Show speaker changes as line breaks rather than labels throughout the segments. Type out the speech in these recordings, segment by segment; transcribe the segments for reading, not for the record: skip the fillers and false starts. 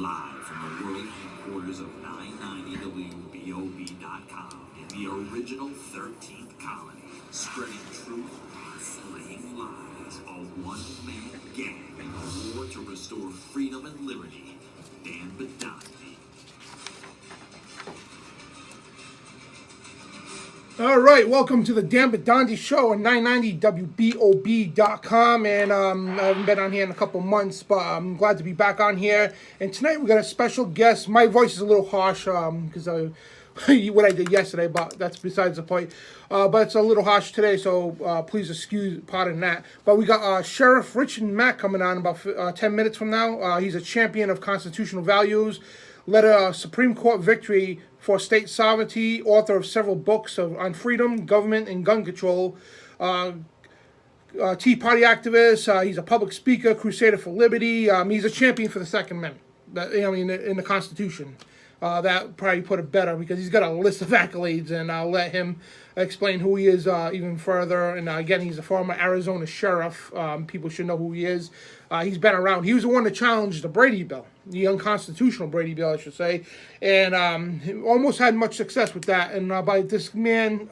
Live from the world headquarters of 990WBOB.com in the original 13th colony, spreading truth and slaying lies, a one-man gang in a war to restore freedom and liberty. Dan Bidondi.
All right, welcome to the Dan Bidondi Show on 990WBOB.com, and I haven't been on here in a couple months, but I'm glad to be back on here. And tonight we got a special guest. My voice is a little harsh because what I did yesterday, but that's besides the point. But it's a little harsh today, so please pardon that. But we got Sheriff Richard Mack coming on about 10 minutes from now. He's a champion of constitutional values, led a Supreme Court victory for state sovereignty, author of several books on freedom, government, and gun control. Tea Party activist. He's a public speaker, crusader for liberty. He's a champion for the Second Amendment. In the Constitution. That probably put it better because he's got a list of accolades, and I'll let him explain who he is even further. And again, he's a former Arizona sheriff. People should know who he is. He's been around. He was the one that challenged the Brady Bill, the unconstitutional Brady Bill, I should say, and he almost had much success with that. And by this man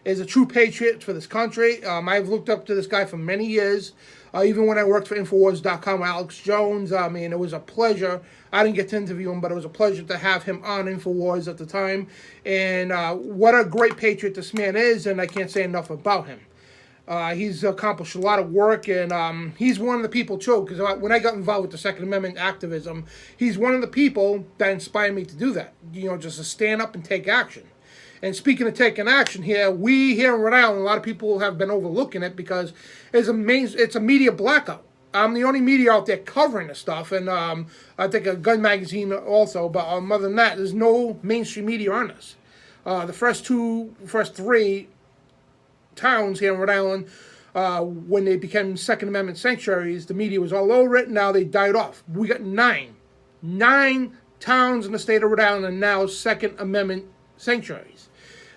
is a true patriot for this country. I've looked up to this guy for many years. Even when I worked for Infowars.com with Alex Jones, it was a pleasure. I didn't get to interview him, but it was a pleasure to have him on Infowars at the time. And what a great patriot this man is, and I can't say enough about him. He's accomplished a lot of work, and he's one of the people, too, because when I got involved with the Second Amendment activism, he's one of the people that inspired me to do that, just to stand up and take action. And speaking of taking action we here in Rhode Island, a lot of people have been overlooking it because it's a media blackout. I'm the only media out there covering this stuff, and I think a gun magazine also, but other than that, there's no mainstream media on this. The first three towns here in Rhode Island, when they became Second Amendment sanctuaries, the media was all over it. Now they died off. We got nine towns in the state of Rhode Island are now Second Amendment sanctuaries.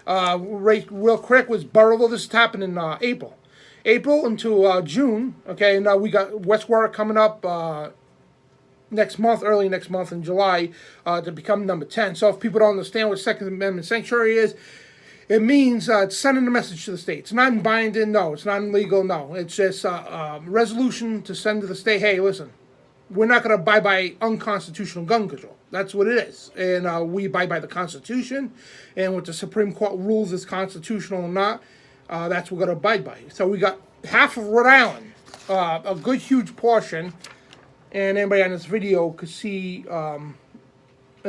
Real quick was Burrillville. This happened in April into June. Okay, and we got West Warwick coming up early next month in July to become number 10. So if people don't understand what Second Amendment sanctuary is, it means it's sending a message to the state. It's not binding, no. It's not illegal, no. It's just a resolution to send to the state, hey, listen, we're not going to abide by unconstitutional gun control. That's what it is. And we abide by the Constitution. And what the Supreme Court rules is constitutional or not, that's what we're going to abide by. So we got half of Rhode Island, a good huge portion. And anybody on this video could see, and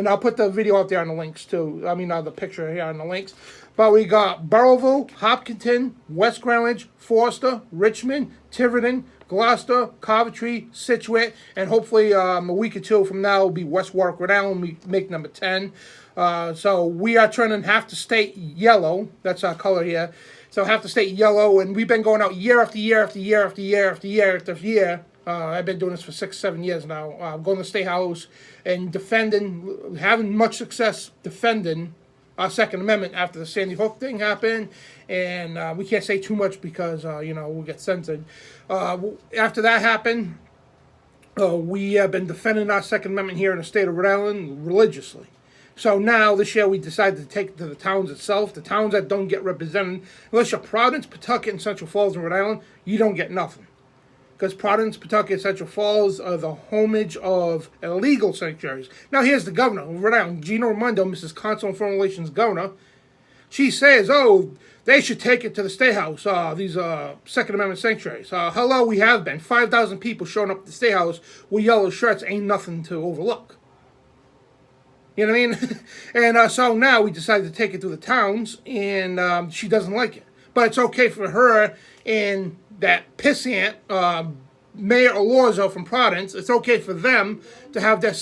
I'll put the video out there on the links too. The picture here on the links. But we got Burrillville, Hopkinton, West Greenwich, Forster, Richmond, Tiverton, Gloucester, Coventry, Scituate, and hopefully a week or two from now will be West Warwick, Rhode Island. We make number 10. So we are turning half the state yellow. That's our color here. So half the state yellow, and we've been going out year after year after year after year after year after year. I've been doing this for 6-7 years now. Going to the State House and having much success defending our Second Amendment after the Sandy Hook thing happened. And we can't say too much because, we'll get censored. After that happened, we have been defending our Second Amendment here in the state of Rhode Island religiously. So now, this year, we decided to take it to the towns itself, the towns that don't get represented. Unless you're Providence, Pawtucket, and Central Falls in Rhode Island, you don't get nothing. Because Providence, Pawtucket, and Central Falls are the homage of illegal sanctuaries. Now, here's the governor of Rhode Island, Gina Raimondo, Mrs. Consular and Foreign Relations governor. She says, they should take it to the State House, these Second Amendment sanctuaries. Hello, we have been. 5,000 people showing up at the State House with yellow shirts ain't nothing to overlook. You know what I mean? And so now we decided to take it to the towns, and she doesn't like it. But it's okay for her and that pissant Mayor Alorzo from Providence, it's okay for them to have their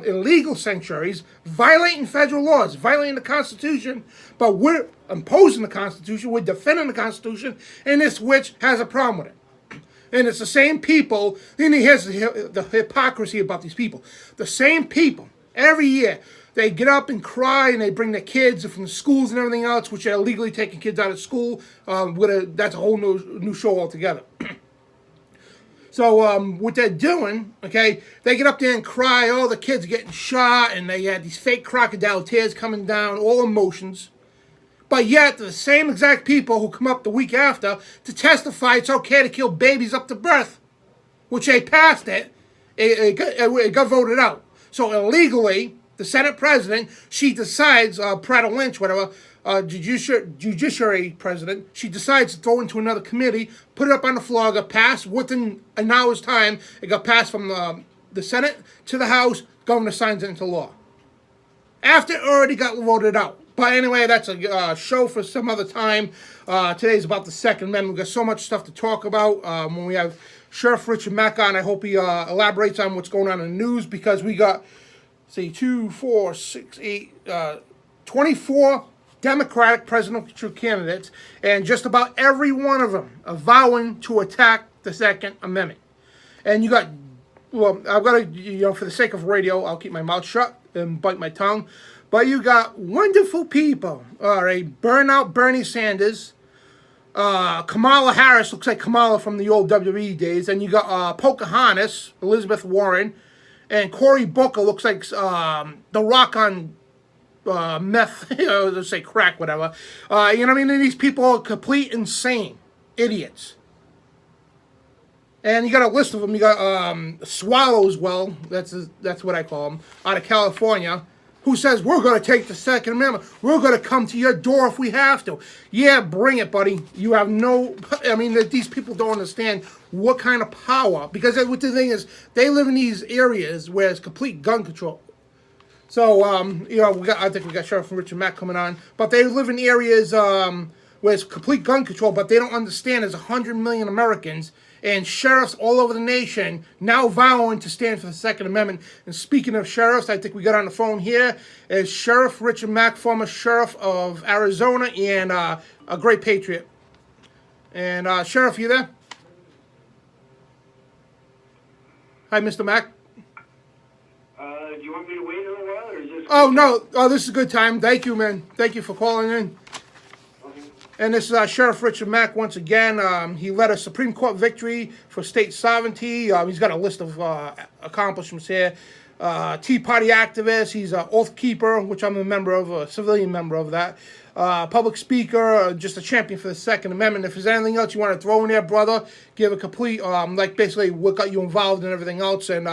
illegal sanctuaries violating federal laws, violating the Constitution, but we're imposing the Constitution, we're defending the Constitution, and this witch has a problem with it. And it's the same people, and here's the hypocrisy about these people. The same people, every year, they get up and cry, and they bring their kids from the schools and everything else, which are illegally taking kids out of school. That's a whole new show altogether. So what they're doing, okay, they get up there and cry, oh, the kid's getting shot, and they had these fake crocodile tears coming down, all emotions. But yet, the same exact people who come up the week after to testify it's okay to kill babies up to birth, which they passed it got voted out. So illegally, the Senate president, she decides, Prada Lynch, whatever, judiciary president, she decides to throw into another committee, put it up on the floor, got passed within an hour's time. It got passed from the Senate to the House. Governor signs it into law. After it already got voted out. But anyway, that's a show for some other time. Today's about the Second Amendment. We've got so much stuff to talk about. When we have Sheriff Richard Mack on, I hope he elaborates on what's going on in the news, because we got, say, 2, 4, 6, 8, 24 Democratic presidential candidates, and just about every one of them are vowing to attack the Second Amendment. And you got, well, I've got to, for the sake of radio, I'll keep my mouth shut and bite my tongue. But you got wonderful people. All right, burnout Bernie Sanders. Kamala Harris looks like Kamala from the old WWE days. And you got Pocahontas, Elizabeth Warren. And Cory Booker looks like The Rock on meth, let's say crack, whatever. You know what I mean? And these people are complete insane idiots. And you got a list of them. You got Swallows, well, that's what I call them, out of California, who says, we're going to take the Second Amendment. We're going to come to your door if we have to. Yeah, bring it, buddy. You have no, I mean, these people don't understand what kind of power, because what the thing is, they live in these areas where it's complete gun control. So, I think we got Sheriff Richard Mack coming on, but they live in areas where it's complete gun control, but they don't understand there's 100 million Americans and sheriffs all over the nation now vowing to stand for the Second Amendment. And speaking of sheriffs, I think we got on the phone here is Sheriff Richard Mack, former sheriff of Arizona and a great patriot. And Sheriff, you there? Hi, Mr. Mack.
Do you want me to wait a little while, or is this?
Oh, no. Oh, this is a good time. Thank you, man. Thank you for calling in.
Okay.
And this is Sheriff Richard Mack once again. He led a Supreme Court victory for state sovereignty. He's got a list of accomplishments here. Tea Party activist. He's an oath keeper, which I'm a member of, a civilian member of that. Public speaker, just a champion for the Second Amendment. If there's anything else you want to throw in there, brother, give a complete, basically what got you involved and everything else, and,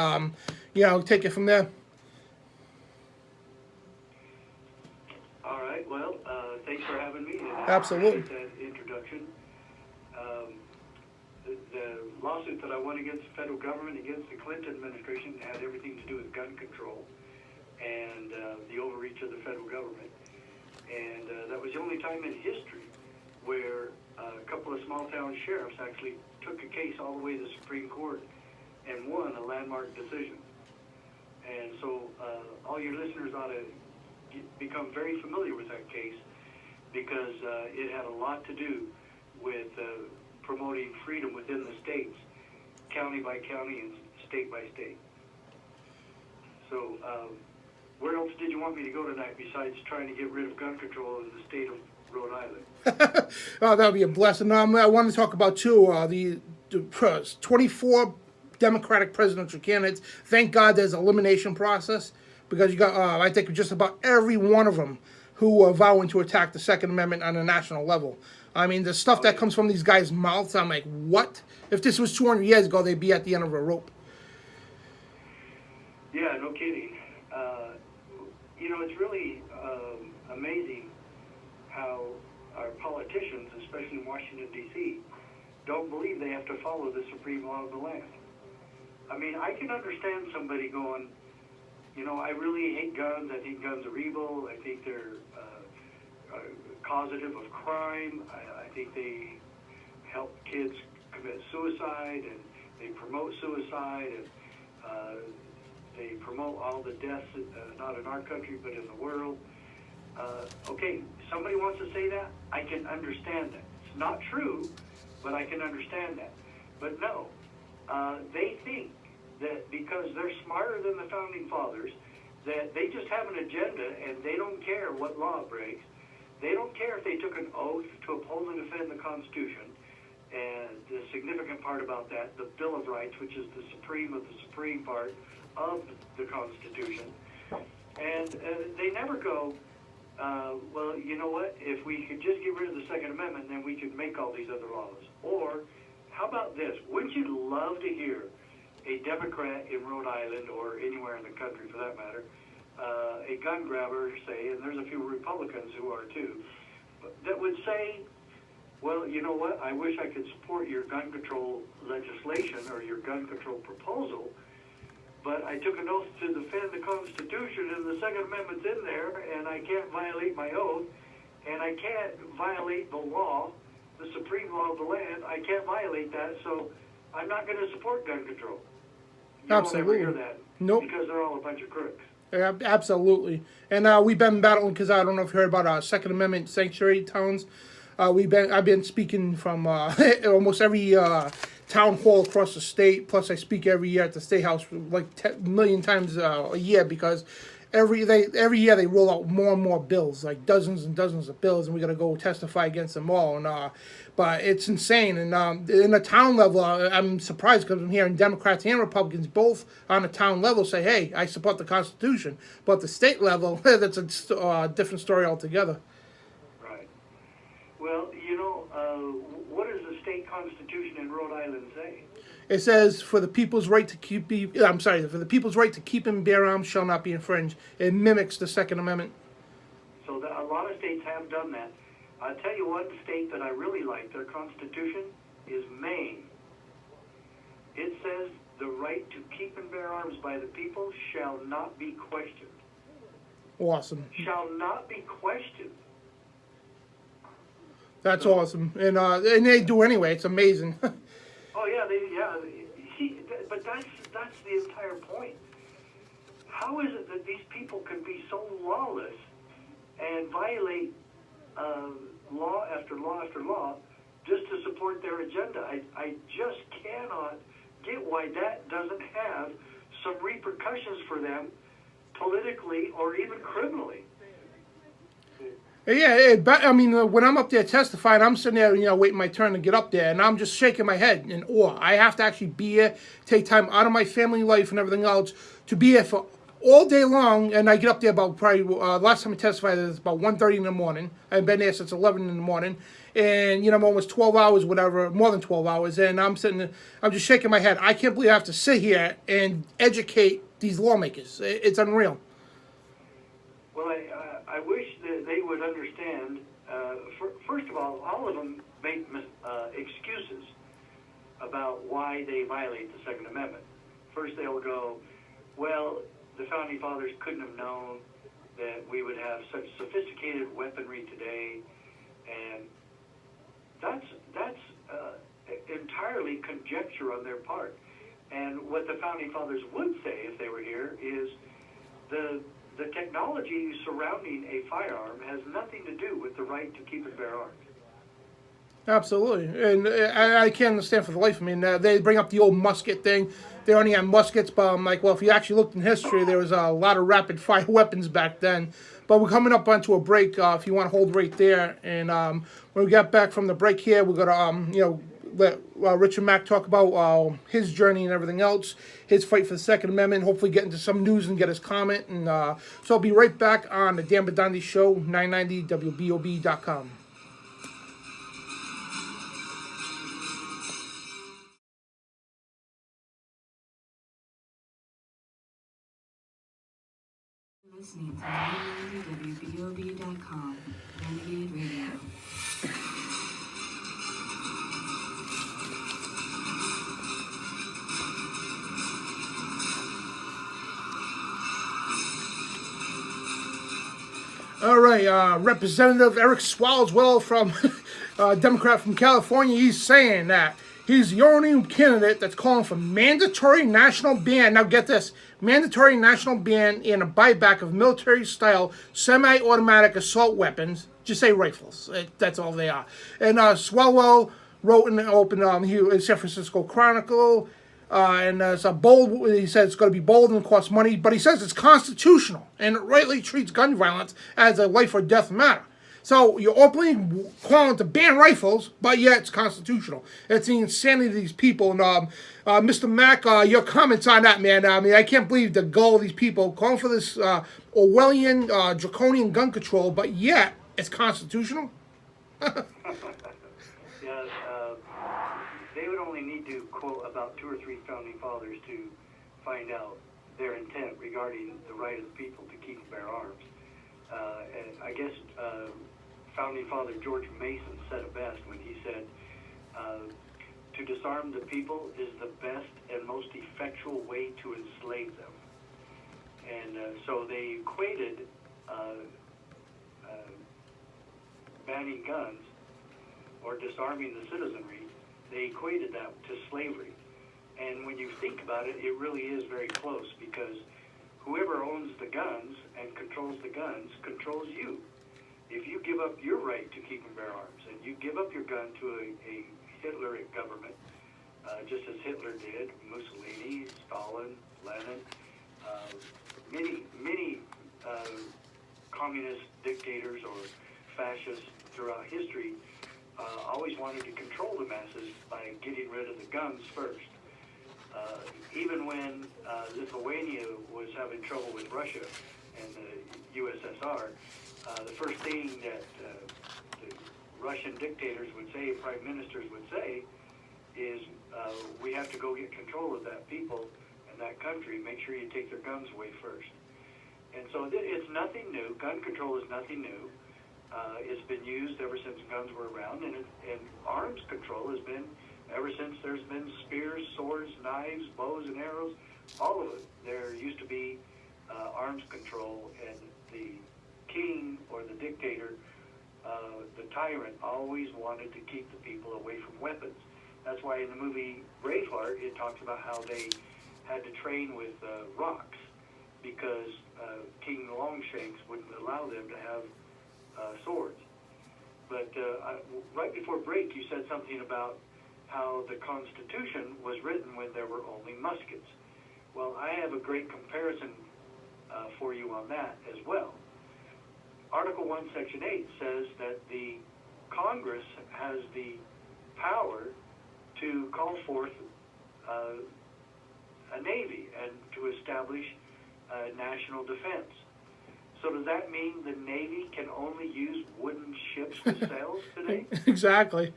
take it from there.
All right. Well, thanks for having me.
Absolutely.
That introduction. The lawsuit that I won against the federal government, against the Clinton administration, had everything to do with gun control and the overreach of the federal government. And that was the only time in history where a couple of small-town sheriffs actually took a case all the way to the Supreme Court and won a landmark decision. And so all your listeners ought to become very familiar with that case, because it had a lot to do with promoting freedom within the states, county by county and state by state. So where else did you want me to go tonight besides trying to get rid of gun control in the state of Rhode Island?
Oh, that would be a blessing. I want to talk about, too, the 24 Democratic presidential candidates. Thank God there's an elimination process, because you got, I think, just about every one of them who are vowing to attack the Second Amendment on a national level. I mean, the stuff that comes from these guys' mouths, I'm like, what? If this was 200 years ago, they'd be at the end of a rope.
Yeah, no kidding. It's really amazing how our politicians, especially in Washington, D.C., don't believe they have to follow the supreme law of the land. I mean, I can understand somebody going, I really hate guns. I think guns are evil. I think they're causative of crime. I think they help kids commit suicide, and they promote suicide, and they promote all the deaths, not in our country, but in the world. Okay, somebody wants to say that. I can understand that. It's not true, but I can understand that. But no, they think that because they're smarter than the Founding Fathers, that they just have an agenda and they don't care what law breaks. They don't care if they took an oath to uphold and defend the Constitution. And the significant part about that, the Bill of Rights, which is the supreme of the supreme part of the Constitution. And they never go, well, you know what, if we could just get rid of the Second Amendment, then we could make all these other laws. Or, how about this? Wouldn't you love to hear a Democrat in Rhode Island, or anywhere in the country for that matter, a gun grabber say, and there's a few Republicans who are too, that would say, well, you know what, I wish I could support your gun control legislation or your gun control proposal, but I took an oath to defend the Constitution, and the Second Amendment's in there, and I can't violate my oath, and I can't violate the law, the supreme law of the land. I can't violate that, so I'm not going to support gun control. You
Absolutely.
won't ever hear that.
Nope.
Because they're all a bunch of crooks.
Yeah, absolutely. And we've been battling, because I don't know if you heard about our Second Amendment sanctuary towns. I've been speaking from almost every town hall across the state. Plus, I speak every year at the State House like 10 million times a year, because every year they roll out more and more bills, like dozens and dozens of bills, and we got to go testify against them all. And but it's insane. And in the town level, I'm surprised, because I'm hearing Democrats and Republicans both on the town level say, "Hey, I support the Constitution." But the state level, that's a different story altogether.
Right. Well, you know, what does the state constitution in Rhode Island say?
It says, for the people's right to keep for the people's right to keep and bear arms shall not be infringed. It mimics the Second Amendment.
So a lot of states have done that. I'll tell you one state that I really like, their constitution, is Maine. It says the right to keep and bear arms by the people shall not be questioned.
Awesome.
Shall not be questioned.
That's awesome. And they do anyway. It's amazing.
Oh yeah, See, but that's the entire point. How is it that these people can be so lawless and violate law after law after law just to support their agenda? I just cannot get why that doesn't have some repercussions for them politically or even criminally.
Yeah, I mean, when I'm up there testifying, I'm sitting there, waiting my turn to get up there, and I'm just shaking my head in awe. I have to actually be here, take time out of my family life and everything else to be here for all day long, and I get up there about probably, last time I testified, it was about 1:30 in the morning. I've been there since 11 in the morning, and, I'm almost 12 hours, whatever, more than 12 hours, and I'm sitting there, I'm just shaking my head. I can't believe I have to sit here and educate these lawmakers. It's unreal.
Well, I wish that they would understand, first of all of them make excuses about why they violate the Second Amendment. First they'll go, well, the Founding Fathers couldn't have known that we would have such sophisticated weaponry today, and that's entirely conjecture on their part. And what the Founding Fathers would say if they were here is the technology surrounding a firearm has nothing to do with the right to keep and bear arms.
Absolutely. And I can't understand for the life of me. And they bring up the old musket thing. They only had muskets, but I'm like, well, if you actually looked in history, there was a lot of rapid-fire weapons back then. But we're coming up onto a break. If you want to hold right there. And when we get back from the break here, we're going to, let Richard Mack talk about his journey and everything else, his fight for the Second Amendment, hopefully get into some news and get his comment. And so I'll be right back on the Dan Bidondi Show, 990WBOB.com.
Listening to 990WBOB.com, Renegade Radio.
All right, Representative Eric Swalwell from Democrat from California, he's saying that he's the only candidate that's calling for mandatory national ban. Now get this, mandatory national ban and a buyback of military-style semi-automatic assault weapons. Just say rifles. That's all they are. And Swalwell wrote in the open San Francisco Chronicle, and it's a bold. He says it's going to be bold and cost money, but he says it's constitutional and it rightly treats gun violence as a life or death matter. So you're openly calling to ban rifles, but yet it's constitutional. It's the insanity of these people. And Mr. Mack, your comments on that, man. I mean, I can't believe the goal of these people calling for this Orwellian, draconian gun control, but yet it's constitutional.
Yeah, they would only need to quote about 2 or 3 founding fathers to find out their intent regarding the right of the people to keep and bear arms. And I guess founding father George Mason said it best when he said, to disarm the people is the best and most effectual way to enslave them. And so they equated banning guns or disarming the citizenry, they equated that to slavery. And when you think about it, it really is very close, because whoever owns the guns and controls the guns controls you. If you give up your right to keep and bear arms, and you give up your gun to a Hitleric government, just as Hitler did, Mussolini, Stalin, Lenin, many communist dictators or fascists throughout history always wanted to control the masses by getting rid of the guns first. Even when Lithuania was having trouble with Russia and the USSR, the first thing that the Russian dictators would say, prime ministers would say, is we have to go get control of that people and that country. Make sure you take their guns away first. And so it's nothing new. Gun control is nothing new. It's been used ever since guns were around, and arms control has been ever since there's been spears, swords, knives, bows, and arrows, all of it. There used to be arms control, and the king or the dictator, the tyrant, always wanted to keep the people away from weapons. That's why in the movie Braveheart, it talks about how they had to train with rocks, because King Longshanks wouldn't allow them to have swords. But right before break, you said something about how the Constitution was written when there were only muskets. Well, I have a great comparison for you on that as well. Article 1, Section 8 says that the Congress has the power to call forth a navy and to establish national defense. So does that mean the Navy can only use wooden ships with sails today?
Exactly.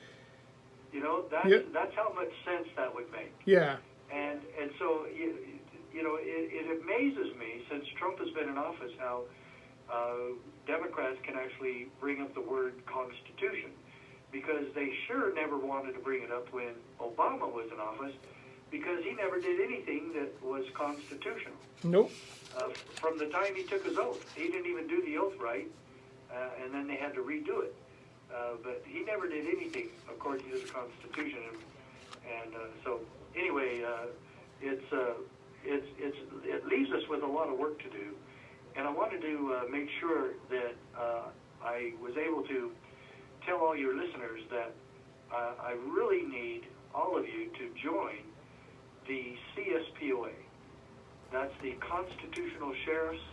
You know, that's how much sense that would make.
Yeah.
And so, you know, it amazes me, since Trump has been in office, how Democrats can actually bring up the word Constitution, because they sure never wanted to bring it up when Obama was in office, because he never did anything that was constitutional.
Nope.
From the time he took his oath, he didn't even do the oath right, and then they had to redo it. But he never did anything according to the Constitution, and so anyway, it leaves us with a lot of work to do, and I wanted to make sure that I was able to tell all your listeners that I really need all of you to join the CSPOA. That's the Constitutional Sheriffs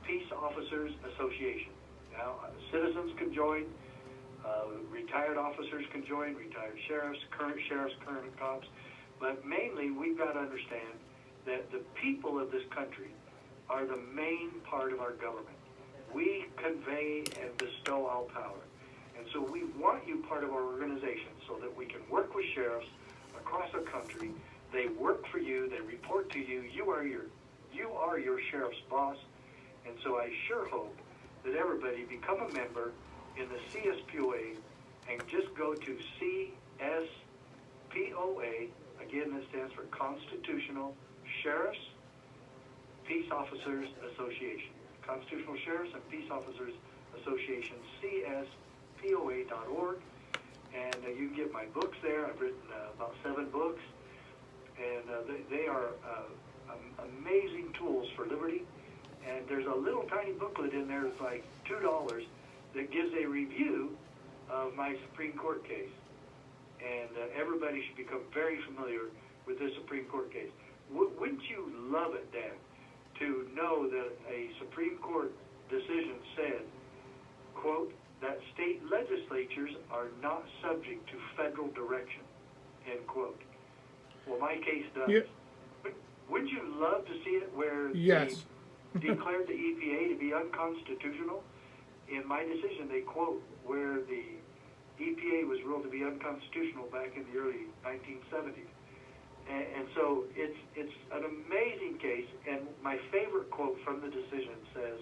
Peace Officers Association. Now, citizens can join, retired officers can join, retired sheriffs, current cops, but mainly we've got to understand that the people of this country are the main part of our government. We convey and bestow all power. And so we want you part of our organization so that we can work with sheriffs across the country. They work for you, they report to you, you are your sheriff's boss. And so I sure hope that everybody become a member in the CSPOA and just go to CSPOA, again that stands for Constitutional Sheriffs Peace Officers Association. Constitutional Sheriffs and Peace Officers Association, CSPOA.org. And you can get my books there. I've written about 7 books. And they are amazing tools for liberty. And there's a little tiny booklet in there that's like $2 that gives a review of my Supreme Court case. And everybody should become very familiar with this Supreme Court case. Wouldn't you love it, Dan, to know that a Supreme Court decision said, quote, that state legislatures are not subject to federal direction, end quote. Well, my case does.
Yeah.
But wouldn't you love to see it where
Yes.
they declared the EPA to be unconstitutional? In my decision, they quote where the EPA was ruled to be unconstitutional back in the early 1970s. And so it's an amazing case, and my favorite quote from the decision says,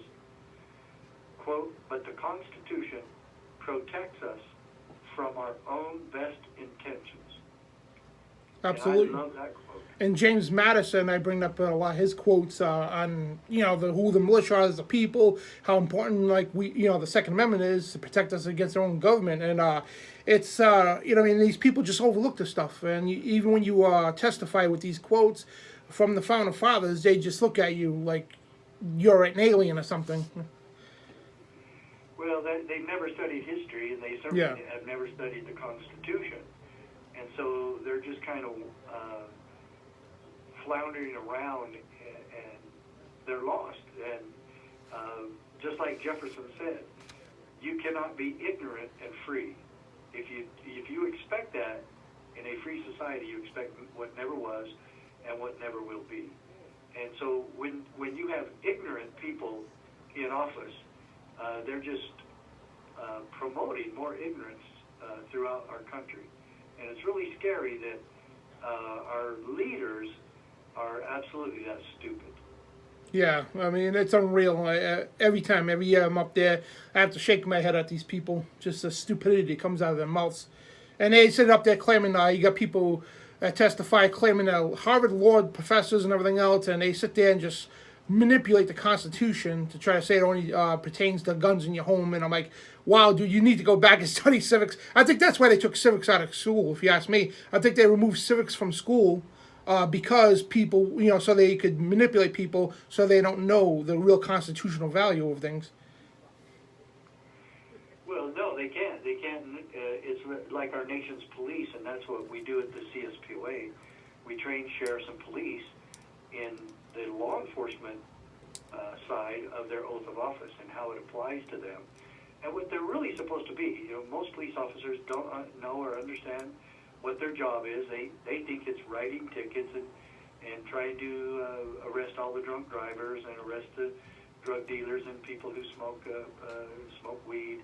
quote, "But the Constitution protects us from our own best intentions."
Absolutely.
And I love that quote.
And James Madison, I bring up a lot of his quotes on, who the militia are as the people, how important, like, the Second Amendment is to protect us against our own government. And it's, these people just overlook this stuff. And even when you testify with these quotes from the Founding Fathers, they just look at you like you're an alien or something.
Well, they've never studied history, and they certainly
Yeah.
have never studied the Constitution. And so they're just kind of floundering around, and they're lost. And just like Jefferson said, you cannot be ignorant and free. If you expect that in a free society, you expect what never was and what never will be. And so when you have ignorant people in office, they're just promoting more ignorance throughout our country. And it's really scary that our leaders are absolutely that stupid.
Yeah, I mean, it's unreal. Every year I'm up there, I have to shake my head at these people. Just the stupidity comes out of their mouths. And they sit up there claiming, you got people that testify claiming that Harvard law professors and everything else, and they sit there and just manipulate the Constitution to try to say it only pertains to guns in your home. And I'm like, wow, dude, you need to go back and study civics. I think that's why they took civics out of school, if you ask me. I think they removed civics from school because people, so they could manipulate people so they don't know the real constitutional value of things.
Well, no, they can't. They can't. It's like our nation's police, and that's what we do at the CSPOA. We train sheriffs and police in the law enforcement side of their oath of office and how it applies to them, and what they're really supposed to be. Most police officers don't know or understand what their job is. They think it's writing tickets and trying to arrest all the drunk drivers and arrest the drug dealers and people who smoke weed.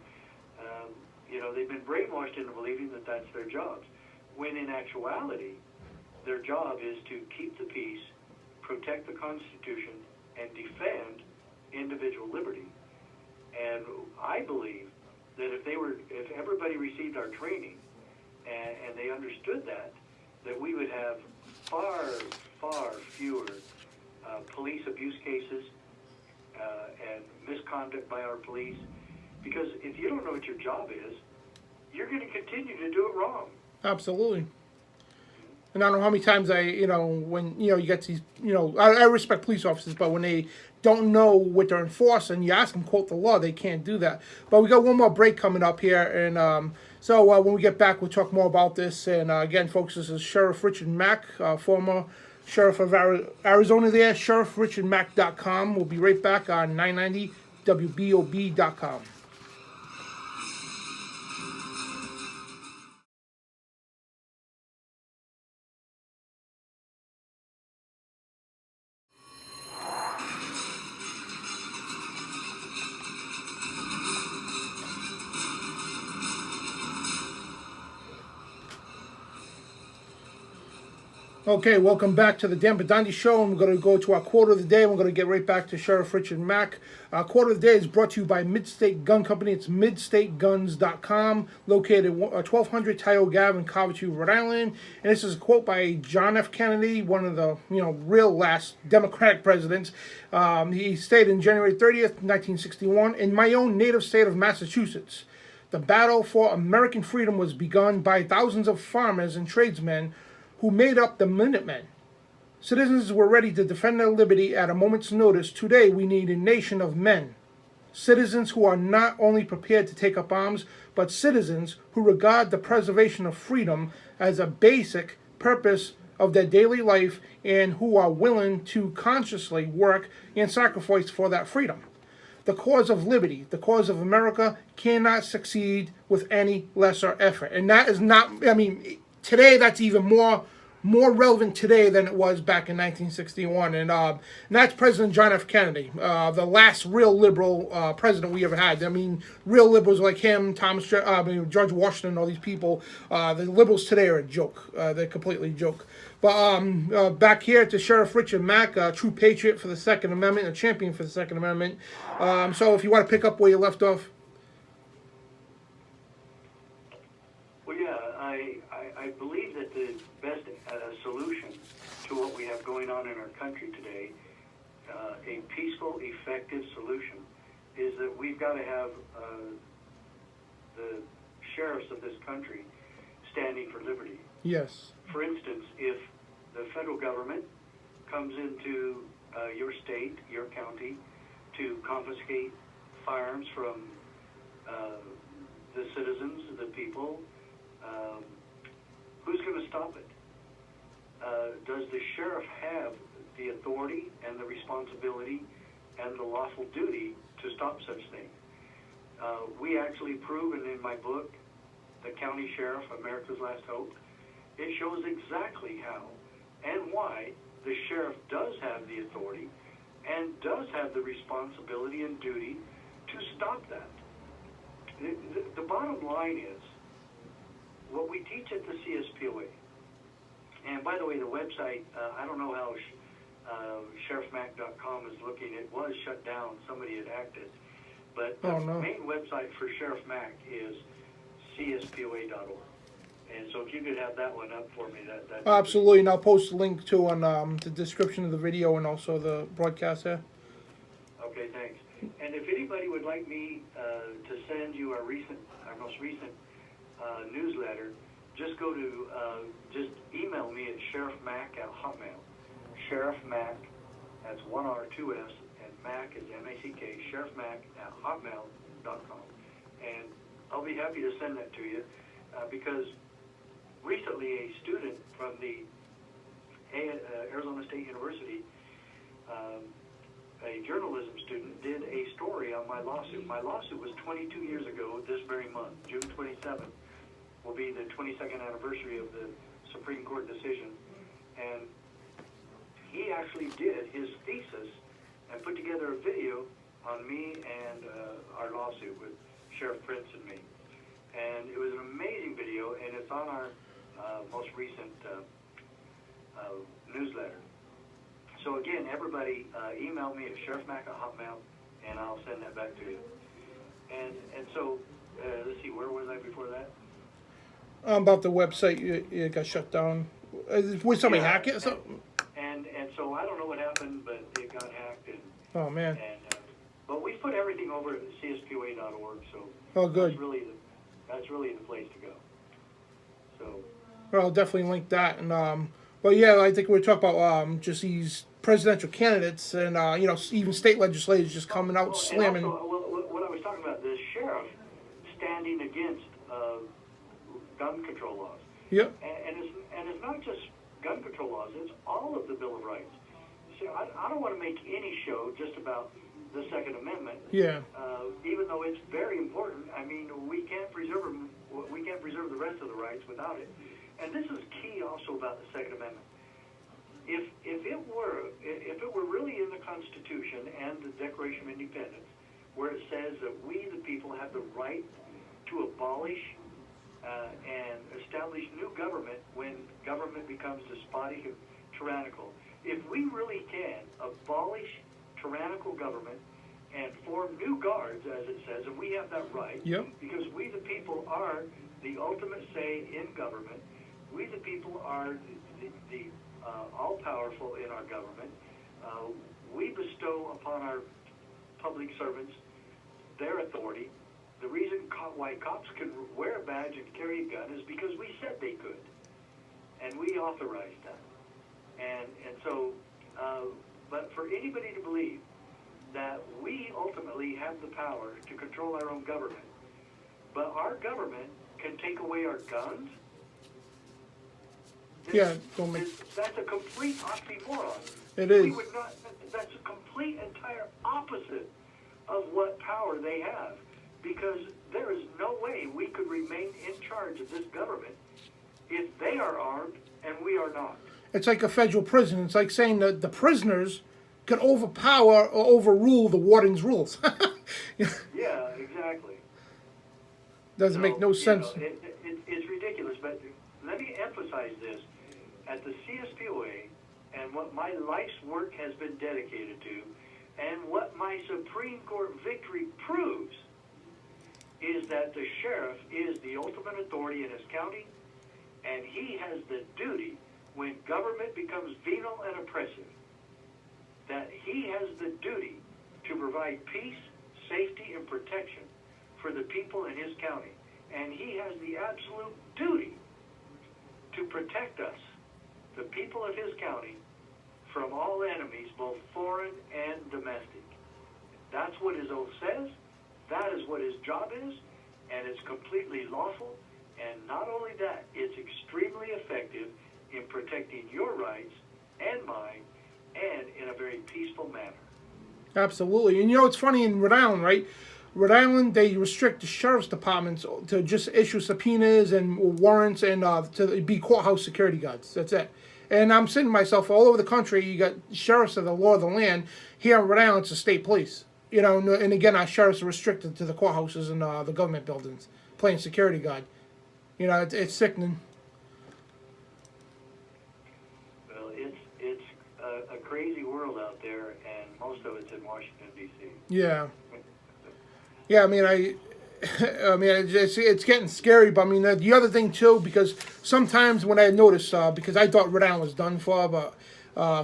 They've been brainwashed into believing that that's their jobs, when in actuality, their job is to keep the peace, protect the Constitution, and defend individual liberty. And I believe that if everybody received our training and they understood that we would have far, far fewer police abuse cases and misconduct by our police. Because if you don't know what your job is, you're going to continue to do it wrong.
Absolutely. And I don't know how many times when, you get these, I respect police officers, but when they don't know what they're enforcing, you ask them, quote the law, they can't do that. But we got one more break coming up here, and so when we get back, we'll talk more about this. And again, folks, this is Sheriff Richard Mack, former Sheriff of Arizona there, sheriffrichardmack.com. We'll be right back on 990WBOB.com. Okay, welcome back to the Dan Bidondi Show. And we're going to go to our quote of the day. And we're going to get right back to Sheriff Richard Mack. Our quote of the day is brought to you by Midstate Gun Company. It's midstateguns.com, located at 1200 Tioga Ave in Coventry, Rhode Island. And this is a quote by John F. Kennedy, one of the real last Democratic presidents. He stated in January 30th, 1961, in my own native state of Massachusetts, the battle for American freedom was begun by thousands of farmers and tradesmen who made up the Minutemen. Citizens were ready to defend their liberty at a moment's notice. Today we need a nation of men. Citizens who are not only prepared to take up arms, but citizens who regard the preservation of freedom as a basic purpose of their daily life and who are willing to consciously work and sacrifice for that freedom. the cause of liberty, the cause of America, cannot succeed with any lesser effort. And that is not, I mean, today that's even more relevant today than it was back in 1961. And that's President John F. Kennedy, the last real liberal president we ever had. I mean, real liberals like him, George Washington, all these people, the liberals today are a joke. They're completely a joke. But back here to Sheriff Richard Mack, a true patriot for the Second Amendment, a champion for the Second Amendment. So if you want to pick up where you left off.
Well, yeah, I believe that the best solution to what we have going on in our country today, a peaceful, effective solution, is that we've got to have the sheriffs of this country standing for liberty.
Yes.
For instance, if the federal government comes into your state, your county, to confiscate firearms from the citizens, the people, who's going to stop it? Does the sheriff have the authority and the responsibility and the lawful duty to stop such things? We actually prove, and in my book, The County Sheriff, America's Last Hope, it shows exactly how and why the sheriff does have the authority and does have the responsibility and duty to stop that. The bottom line is, what we teach at the CSPOA, and by the way, the website, I don't know how sheriffmack.com is looking. It was shut down. Somebody had hacked it. But the main website for Sheriff Mack is cspoa.org. And so if you could have that one up for me, that
Absolutely, and I'll post a link to on the description of the video and also the broadcast there.
Okay, thanks. And if anybody would like me to send you our most recent newsletter, just go to, just email me at sheriffmack at hotmail. Sheriff Mack, that's 1 R, 2 S, and Mack is M-A-C-K, sheriffmack at hotmail.com. And I'll be happy to send that to you because recently a student from the Arizona State University, a journalism student, did a story on my lawsuit. My lawsuit was 22 years ago this very month. June 27th will be the 22nd anniversary of the Supreme Court decision. And he actually did his thesis and put together a video on me and our lawsuit with Sheriff Prince and me. And it was an amazing video, and it's on our most recent newsletter. So again, everybody email me at sheriffmack at hotmail, and I'll send that back to you. And so, let's see, where was I before that?
About the website, it got shut down. Would somebody hack it or something?
And so I don't know what happened, but it got hacked. And,
oh, man.
And, but we put everything over at cspoa.org, so
oh, good.
That's really the place to go. So.
Well, I'll definitely link that. And but yeah, I think we're talking about just these presidential candidates and you know, even state legislators just coming out slamming.
Also, what I was talking about, the sheriff standing against gun control laws.
Yep.
And it's not just gun control laws; it's all of the Bill of Rights. See, I don't want to make any show just about the Second Amendment.
Yeah.
Even though it's very important, I mean, we can't preserve the rest of the rights without it. And this is key also about the Second Amendment. If it were really in the Constitution and the Declaration of Independence, where it says that we, the people, have the right to abolish and establish new government when government becomes despotic and tyrannical, if we really can abolish tyrannical government and form new guards, as it says, and we have that right,
yep.
Because we, the people, are the ultimate say in government. We, the people, are the all-powerful in our government. We bestow upon our public servants their authority. The reason why cops can wear a badge and carry a gun is because we said they could, and we authorized that. And so, but for anybody to believe that we ultimately have the power to control our own government, but our government can take away our guns,
yeah, don't make...
that's a complete oxymoron.
It is.
That's a complete, entire opposite of what power they have, because there is no way we could remain in charge of this government if they are armed and we are not.
It's like a federal prison. It's like saying that the prisoners could overpower or overrule the warden's rules.
Yeah, exactly.
Doesn't make no sense.
It's ridiculous, but let me emphasize this. At the CSPOA, and what my life's work has been dedicated to, and what my Supreme Court victory proves, is that the sheriff is the ultimate authority in his county, and he has the duty, when government becomes venal and oppressive, that he has the duty to provide peace, safety, and protection for the people in his county. And he has the absolute duty to protect us, the people of his county, from all enemies, both foreign and domestic. That's what his oath says. That is what his job is, and it's completely lawful. And not only that, it's extremely effective in protecting your rights and mine, and in a very peaceful manner.
Absolutely. And you know, it's funny in Rhode Island, right? Rhode Island, they restrict the sheriff's departments to just issue subpoenas and warrants and to be courthouse security guards. That's it. And I'm saying to myself, all over the country, you got sheriffs of the law of the land. Here in Rhode Island, it's the state police. You know, and again, our sheriffs are restricted to the courthouses and the government buildings, playing security guard. You know, it's sickening.
Well, it's a crazy world out there, and most of it's in Washington, D.C.
Yeah. Yeah, I mean, it's getting scary, but I mean, the other thing too, because sometimes when I notice, because I thought Rhode Island was done for, but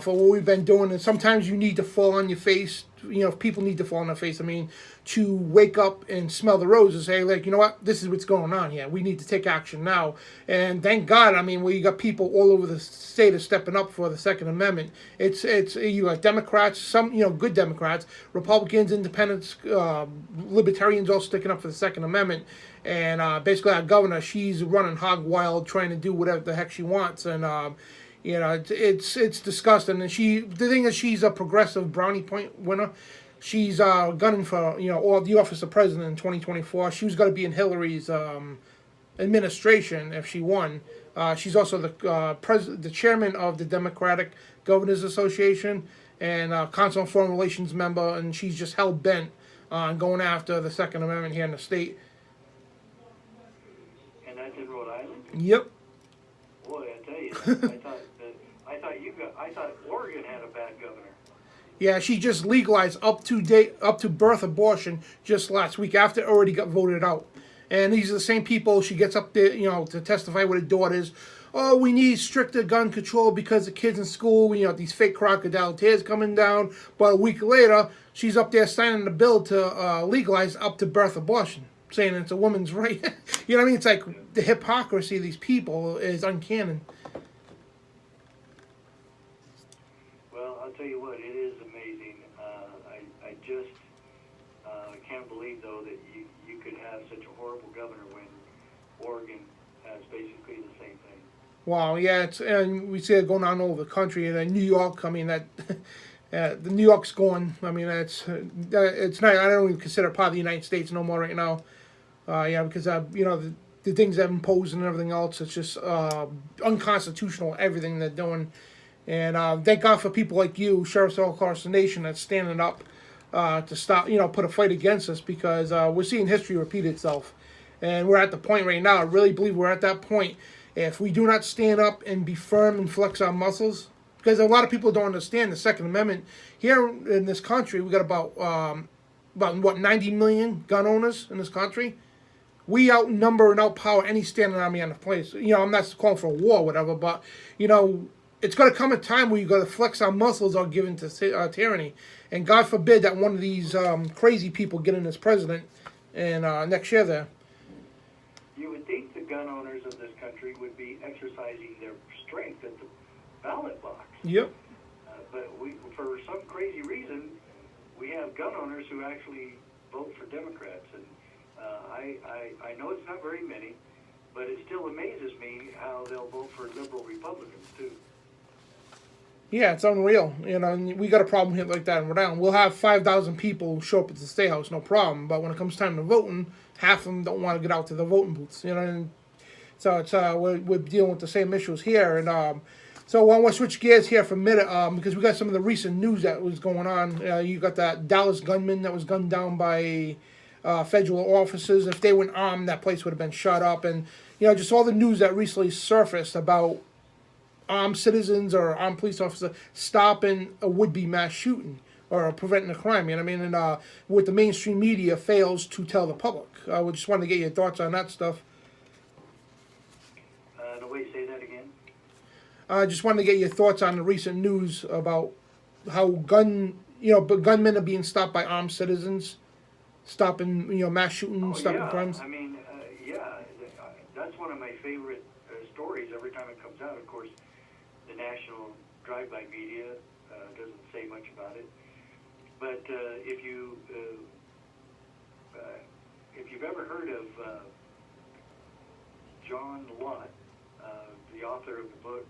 for what we've been doing, and sometimes you need to fall on your face, you know, if people need to fall on their face, I mean, to wake up and smell the roses, say, like, you know what, this is what's going on here. We need to take action now. And thank God, I mean, we got people all over the state are stepping up for the Second Amendment. It's you got Democrats, some, you know, good Democrats, Republicans, Independents, Libertarians all sticking up for the Second Amendment. And basically our governor, she's running hog wild, trying to do whatever the heck she wants. And you know, it's disgusting. And the thing is, she's a progressive brownie point winner. She's gunning for, you know, or the office of president in 2024. She was going to be in Hillary's administration if she won. She's also the chairman of the Democratic Governors Association and Council on Foreign Relations member, and she's just hell bent on going after the Second Amendment here in the state.
And that's in Rhode Island?
Yep.
Boy, I tell you, I thought Oregon had a bad governor.
Yeah, she just legalized up to birth abortion just last week after it already got voted out. And these are the same people she gets up there, you know, to testify with her daughters. Oh, we need stricter gun control because the kids in school, you know, these fake crocodile tears coming down. But a week later, she's up there signing the bill to legalize up to birth abortion, saying it's a woman's right. You know what I mean? It's like the hypocrisy of these people is uncanny.
Well, I'll tell you what, it is amazing. I just can't believe, though, that you could have such a horrible governor when Oregon has basically the same thing.
Wow, yeah, and we see it going on all over the country. And then New York, I mean, the New York's going. I mean, it's not. I don't even consider it part of the United States no more right now. Yeah, because you know the things they've imposed and everything else. It's just unconstitutional. Everything they're doing. And thank God for people like you, sheriffs all across the nation, that's standing up to stop, you know, put a fight against us, because we're seeing history repeat itself. And we're at the point right now, I really believe we're at that point. If we do not stand up and be firm and flex our muscles, because a lot of people don't understand the Second Amendment. Here in this country, we got about 90 million gun owners in this country. We outnumber and outpower any standing army on the place. You know, I'm not calling for a war or whatever, but, you know, it's going to come a time where you got to flex our muscles or give into tyranny. And God forbid that one of these crazy people get in as president and next year there.
You would think the gun owners of this country would be exercising their strength at the ballot box.
Yep.
But for some crazy reason, we have gun owners who actually vote for Democrats. And I know it's not very many, but it still amazes me how they'll vote for liberal Republicans, too.
Yeah, it's unreal. And we got a problem here like that in Rhode Island. We'll have 5,000 people show up at the State House, no problem. But when it comes time to voting, half of them don't want to get out to the voting booths. And so it's we're dealing with the same issues here. And so I want to switch gears here for a minute because we got some of the recent news that was going on. You got that Dallas gunman that was gunned down by federal officers. If they went armed, that place would have been shut up. And just all the news that recently surfaced about armed citizens or armed police officers stopping a would-be mass shooting or preventing a crime. And with the mainstream media fails to tell the public. We just wanted to get your thoughts on that stuff.
No way, say that again.
I just wanted to get your thoughts on the recent news about how gunmen are being stopped by armed citizens, stopping mass shootings, stopping crimes.
I mean, that's one of my favorite stories every time it comes out. Of course, the national drive-by media doesn't say much about it, but if you've ever heard of John Lott, the author of the book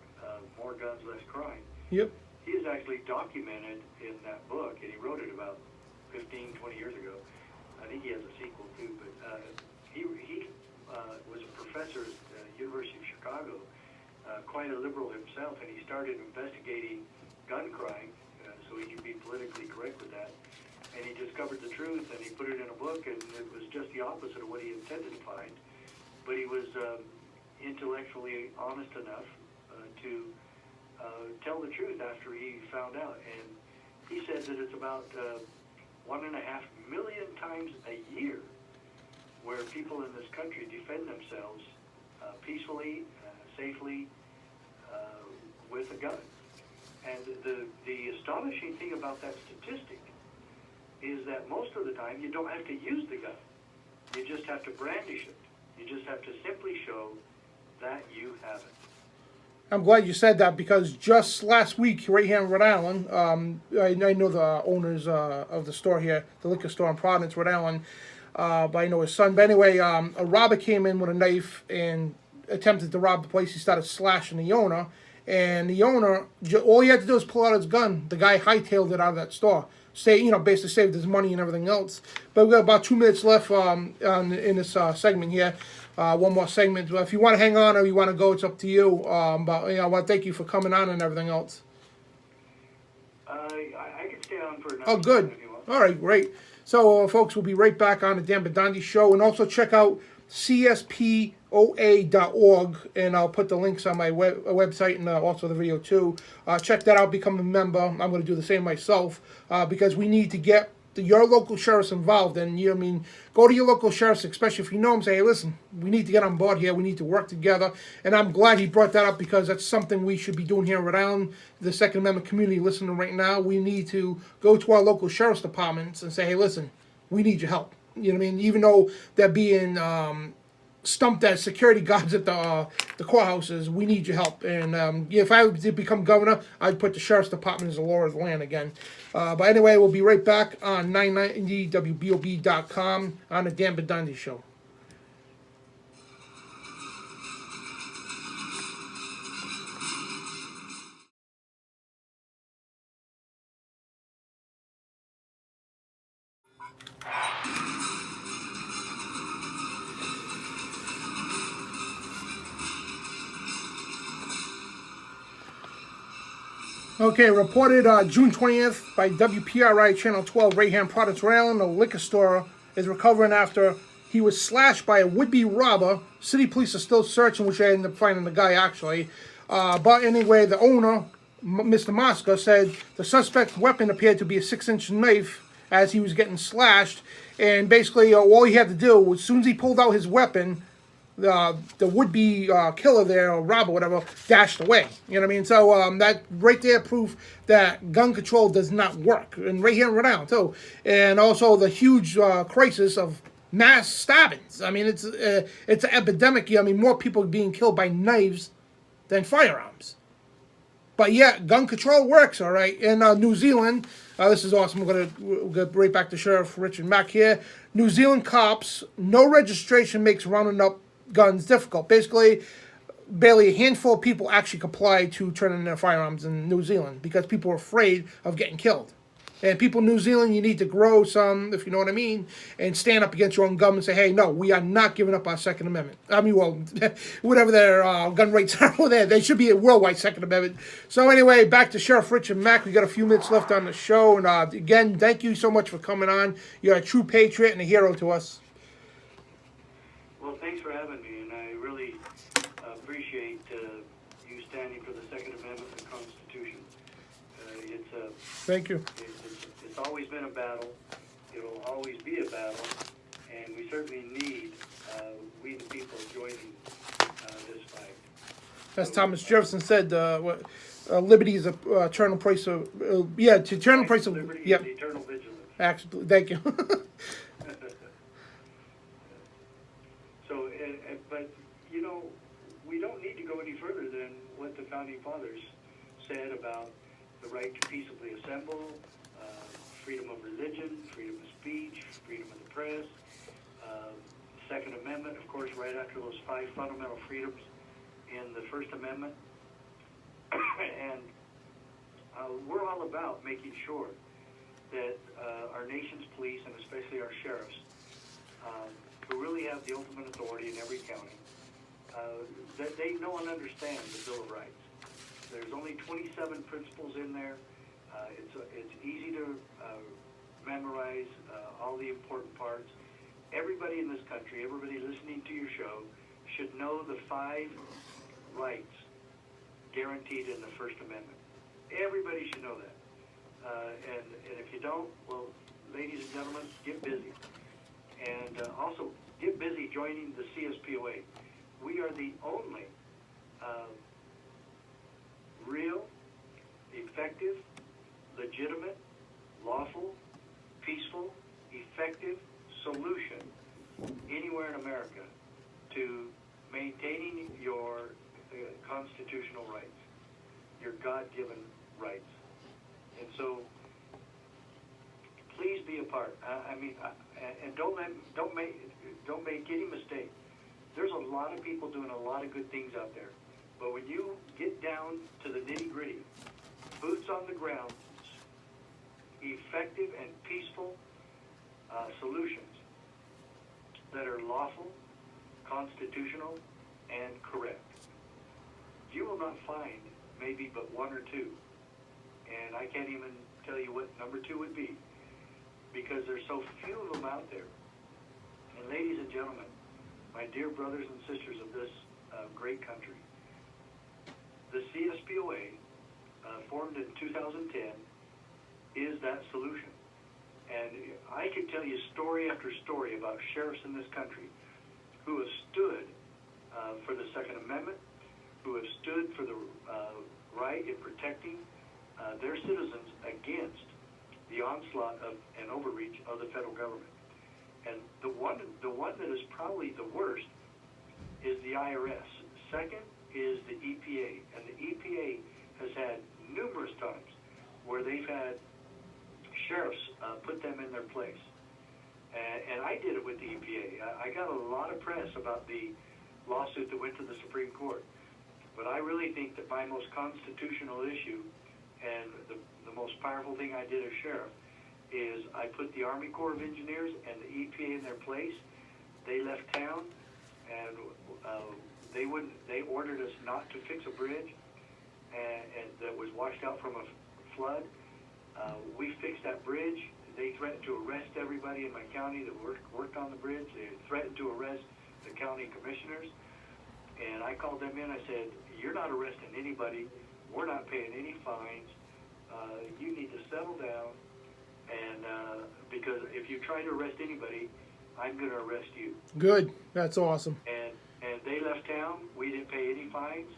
More Guns, Less Crime,
Yep.
he is actually documented in that book, and he wrote it about 15, 20 years ago. I think he has a sequel too, but he was a professor at the University of Chicago, quite a liberal himself, and he started investigating gun crime so he could be politically correct with that. And he discovered the truth, and he put it in a book, and it was just the opposite of what he intended to find. But he was intellectually honest enough to tell the truth after he found out. And he said that it's about 1.5 million times a year where people in this country defend themselves peacefully, safely, with a gun. And the astonishing thing about that statistic is that most of the time you don't have to use the gun. You just have to brandish it. You just have to simply show that you have it.
I'm glad you said that because just last week, right here in Rhode Island, I know the owners of the store here, the liquor store in Providence, Rhode Island, but I know his son. But anyway, a robber came in with a knife and attempted to rob the place. He started slashing the owner, and the owner, all he had to do was pull out his gun. The guy hightailed it out of that store. Basically saved his money and everything else. But we've got about 2 minutes left in this segment here. One more segment. If you want to hang on or you want to go, it's up to you. But I want to thank you for coming on and everything else.
I can stay on for another
Oh, good.
if you want.
All right, great. So, folks, we'll be right back on the Dan Bidondi Show. And also check out cspoa.org, and I'll put the links on my website and also the video too. Check that out, become a member. I'm going to do the same myself because we need to get your local sheriffs involved. And go to your local sheriffs, especially if you know them, say, hey, listen, we need to get on board here. We need to work together. And I'm glad he brought that up because that's something we should be doing here in Rhode Island. The Second Amendment community listening right now, we need to go to our local sheriff's departments and say, hey, listen, we need your help. Even though they're being stumped as security guards at the courthouses, we need your help. And if I did become governor, I'd put the sheriff's department as the law of the land again. But anyway, we'll be right back on 990WBOB.com on the Dan Bidondi Show. Okay, reported June 20th by WPRI Channel 12, right here in Providence, Rhode Island. A liquor store is recovering after he was slashed by a would-be robber. City police are still searching, which I ended up finding the guy, actually. But anyway, the owner, Mr. Mosca, said the suspect's weapon appeared to be a 6-inch knife as he was getting slashed. And basically, all he had to do, as soon as he pulled out his weapon, the would-be killer there, or robber, whatever, dashed away. You know what I mean? So that right there proof that gun control does not work. And right here in Rhode Island, too. And also the huge crisis of mass stabbings. I mean, it's an epidemic. More people are being killed by knives than firearms. But yeah, gun control works, all right. In New Zealand, this is awesome. We'll get right back to Sheriff Richard Mack here. New Zealand cops, no registration makes rounding up guns difficult. Basically, barely a handful of people actually complied to turning their firearms in New Zealand because people were afraid of getting killed. And people in New Zealand, you need to grow some, if you know what I mean, and stand up against your own government and say, hey, no, we are not giving up our Second Amendment. I mean, well, whatever their gun rates are over there, they should be a worldwide Second Amendment. So anyway, back to Sheriff Richard Mack. We got a few minutes left on the show. And again, thank you so much for coming on. You're a true patriot and a hero to us.
Well, thanks for having me, and I really appreciate you standing for the Second Amendment of the Constitution.
Thank you.
It's always been a battle. It'll always be a battle, and we certainly need we the people joining this fight.
As Thomas Jefferson said, liberty is a eternal price of eternal price of
liberty
yep.
and eternal vigilance.
Absolutely, thank you.
So, but you know, we don't need to go any further than what the founding fathers said about the right to peaceably assemble, freedom of religion, freedom of speech, freedom of the press, Second Amendment, of course, right after those 5 fundamental freedoms in the First Amendment. And we're all about making sure that our nation's police, and especially our sheriffs, who really have the ultimate authority in every county, that they know and understand the Bill of Rights. There's only 27 principles in there. It's easy to memorize all the important parts. Everybody in this country, everybody listening to your show, should know the 5 rights guaranteed in the First Amendment. Everybody should know that. And if you don't, well, ladies and gentlemen, get busy. And also, get busy joining the CSPOA. We are the only real, effective, legitimate, lawful, peaceful, effective solution anywhere in America to maintaining your constitutional rights, your God-given rights. And so, please be a part. And don't make any mistake. There's a lot of people doing a lot of good things out there, but when you get down to the nitty-gritty, boots on the ground, effective and peaceful solutions that are lawful, constitutional, and correct, you will not find maybe but 1 or 2. And I can't even tell you what number 2 would be, because there's so few of them out there. And ladies and gentlemen, my dear brothers and sisters of this great country, the CSPOA, formed in 2010, is that solution. And I could tell you story after story about sheriffs in this country who have stood for the Second Amendment, who have stood for the right in protecting their citizens against the onslaught of and overreach of the federal government. And the one that is probably the worst is the IRS. Second is the EPA. And the EPA has had numerous times where they've had sheriffs put them in their place. And I did it with the EPA. I got a lot of press about the lawsuit that went to the Supreme Court. But I really think that my most constitutional issue and the most powerful thing I did as sheriff is I put the Army Corps of Engineers and the EPA in their place. They left town, and they ordered us not to fix a bridge and that was washed out from a flood. We fixed that bridge. They threatened to arrest everybody in my county that worked on the bridge. They threatened to arrest the county commissioners. And I called them in. I said, you're not arresting anybody. We're not paying any fines. You need to settle down. And because if you try to arrest anybody, I'm going to arrest you.
Good. That's awesome.
And they left town. We didn't pay any fines.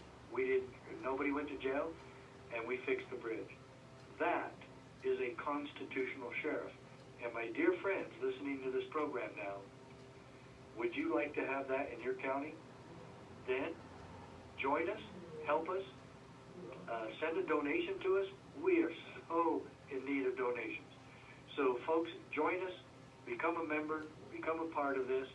Nobody went to jail. And we fixed the bridge. That is a constitutional sheriff. And my dear friends listening to this program now, would you like to have that in your county? Then join us, help us, send a donation to us. We are so in need of donations. So folks, join us, become a member, become a part of this,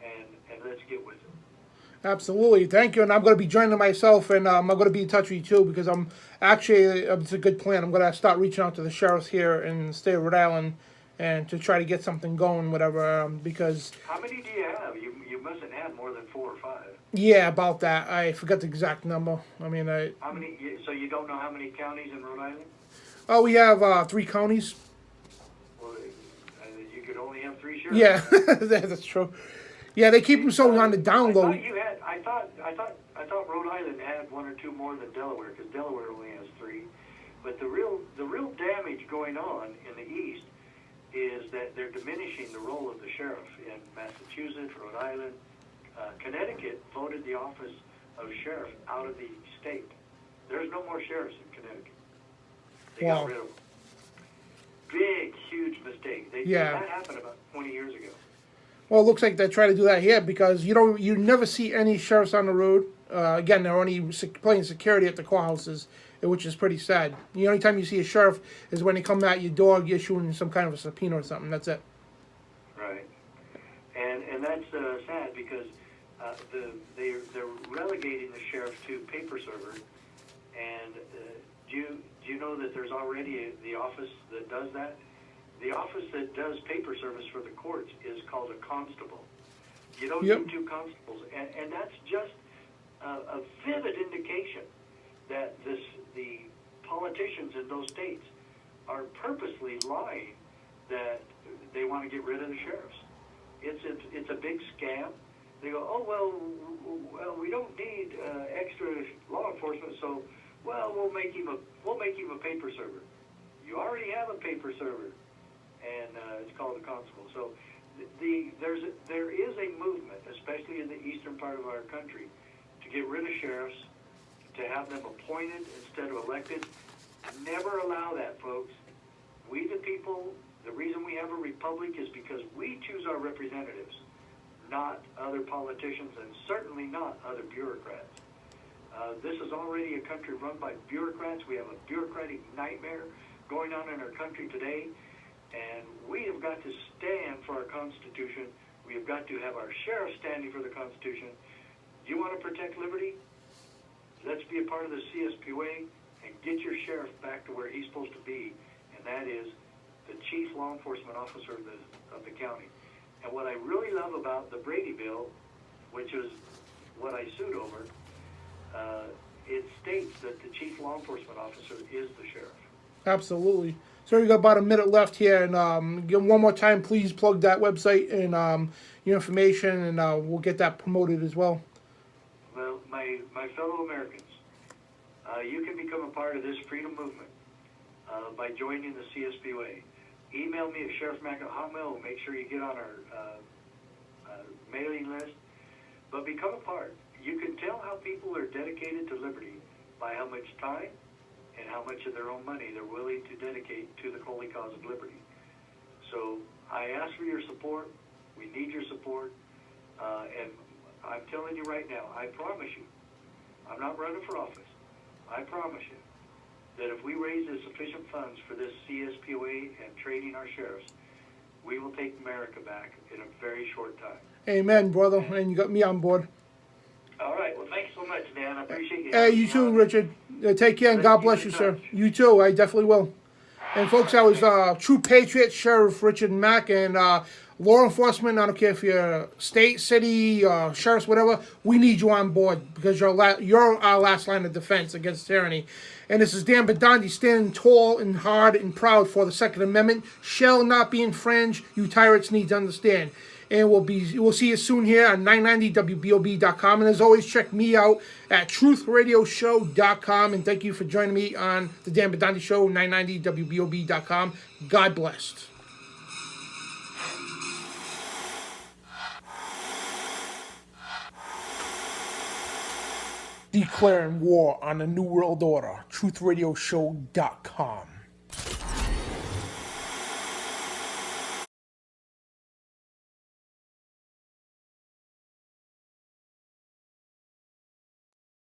and let's get with it.
Absolutely, thank you. And I'm going to be joining myself, and I'm going to be in touch with you too because I'm actually it's a good plan. I'm going to start reaching out to the sheriffs here in the state of Rhode Island, and to try to get something going, whatever. Because
How many do you have? You mustn't have more than 4 or 5.
yeah, about that, I forgot the exact number. I mean,
How many? So you don't know how many counties in Rhode Island?
oh, we have 3 counties.
Well, you could only have 3 sheriffs.
Yeah, that's true. Yeah, they keep them so on the down
I
low.
thought you had. I thought Rhode Island had 1 or 2 more than Delaware, because Delaware only has 3. But the real damage going on in the East is that they're diminishing the role of the sheriff in Massachusetts, Rhode Island. Connecticut voted the office of sheriff out of the state. There's no more sheriffs in Connecticut. They
Wow.
got rid of them. Big, huge mistake.
Yeah.
That happened about 20 years ago.
Well, it looks like they're trying to do that here because you never see any sheriffs on the road. Again, they're only playing security at the courthouses, which is pretty sad. The only time you see a sheriff is when they come at your door issuing some kind of a subpoena or something. That's it.
Right. And that's sad because they're relegating the sheriff to paper server. And do you know that there's already the office that does that? The office that does paper service for the courts is called a constable. You don't
Yep.
need 2 constables, and that's just a vivid indication that the politicians in those states are purposely lying that they want to get rid of the sheriffs. It's a big scam. They go, oh well, we don't need extra law enforcement, so we'll make him a paper server. You already have a paper server, and it's called a constable. So there is a movement, especially in the eastern part of our country, to get rid of sheriffs, to have them appointed instead of elected. Never allow that, folks. We the people, the reason we have a republic is because we choose our representatives, not other politicians, and certainly not other bureaucrats. This is already a country run by bureaucrats. We have a bureaucratic nightmare going on in our country today, and we have got to stand for our Constitution. We have got to have our sheriff standing for the Constitution. You want to protect liberty? Let's be a part of the CSPOA and get your sheriff back to where he's supposed to be, and that is the chief law enforcement officer of the county. And what I really love about the Brady bill, which is what I sued over, it states that the chief law enforcement officer is the sheriff.
Absolutely. So we got about a minute left here, and one more time, please plug that website and your information, and we'll get that promoted as well.
Well, my fellow Americans, you can become a part of this freedom movement by joining the CSPOA. Email me at sheriffmack@hotmail. We'll make sure you get on our mailing list. But become a part. You can tell how people are dedicated to liberty by how much time and how much of their own money they're willing to dedicate to the holy cause of liberty. So I ask for your support. We need your support. And I'm telling you right now, I promise you, I'm not running for office. I promise you that if we raise the sufficient funds for this CSPOA and training our sheriffs, we will take America back in a very short time.
Amen, brother. And you got me on board.
All right. Well, thanks so much, Dan. I appreciate you.
Hey, you too, Richard. Take care and God bless you, sir. You too. I definitely will. And folks, I was True Patriot Sheriff Richard Mack, and law enforcement. I don't care if you're state, city, sheriffs, whatever. We need you on board because you're our last line of defense against tyranny. And this is Dan Bidondi standing tall and hard and proud for the Second Amendment shall not be infringed. You tyrants need to understand. And we'll see you soon here on 990wbob.com. And as always, check me out at truthradioshow.com. And thank you for joining me on the Dan Bidondi Show, 990wbob.com. God bless. Declaring war on the New World Order, truthradioshow.com.